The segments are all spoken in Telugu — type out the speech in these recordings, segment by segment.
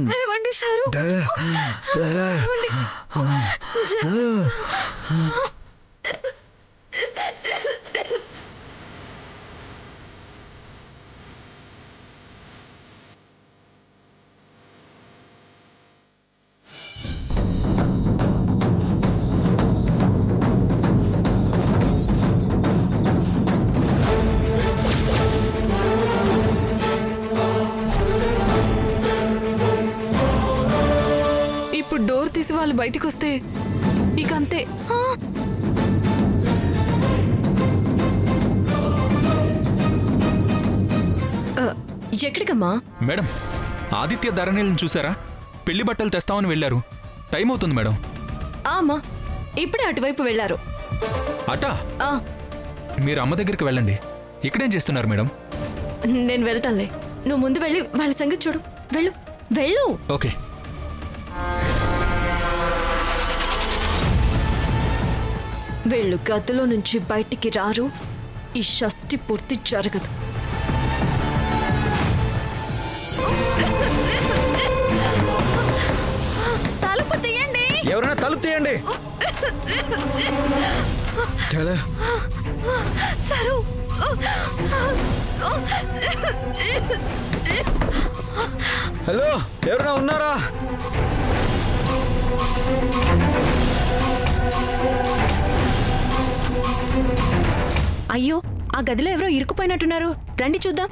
లేవండి సారు. ఇప్పుడు డోర్ తీసి వాళ్ళు బయటికి వస్తే ఇక అంతే. ఎక్కడికమ్మా? మేడం, ఆదిత్య ధరణిలను చూసారా? పెళ్లి బట్టలు తెస్తామని వెళ్ళారు. టైం అవుతుంది మేడం. అమ్మా ఇప్పుడే అటువైపు వెళ్ళారు. అటా? మీరు అమ్మ దగ్గరికి వెళ్ళండి. ఇక్కడేం చేస్తున్నారు మేడం? నేను వెళ్తానులే, నువ్వు ముందు వెళ్ళి వాళ్ళ సంగతి చూడు. వెళ్ళు వెళ్ళు. ఓకే. వెళ్ళు, గదిలో నుంచి బయటికి రారు. ఈ షష్టి పూర్తి జరగదు. తలుపు తీయండి. ఎవరైనా తలుపు తీయండి. సరు, హలో, ఎవరైనా ఉన్నారా? అయ్యో, ఆ గదిలో ఎవరో ఇరుక్కుపోయినట్టున్నారు. రండి చూద్దాం.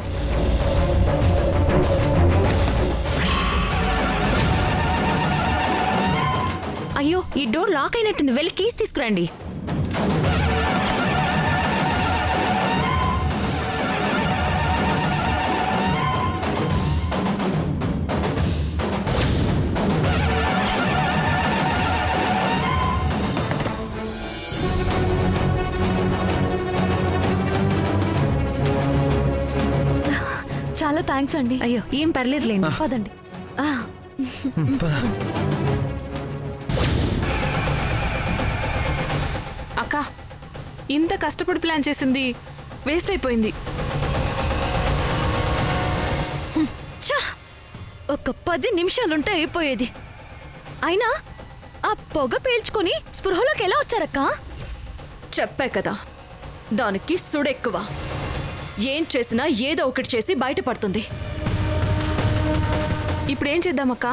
అయ్యో, ఈ డోర్ లాక్ అయినట్టుంది. వెళ్ళి కీస్ తీసుకురండి. చాలా థ్యాంక్స్ అండి. అయ్యో, ఏం పర్లేదులేండి. పదండి. అక్క, ఇంత కష్టపడి ప్లాన్ చేసింది వేస్ట్ అయిపోయింది. ఒక 10 నిమిషాలుంటే అయిపోయేది. అయినా ఆ పొగ పీల్చుకొని స్పృహలోకి ఎలా వచ్చారక్క? చెప్పా కదా, దానికి సుడెక్కువ. ఏం చేసినా ఏదో ఒకటి చేసి బయటపడుతుంది. ఇప్పుడేం చేద్దామక్క?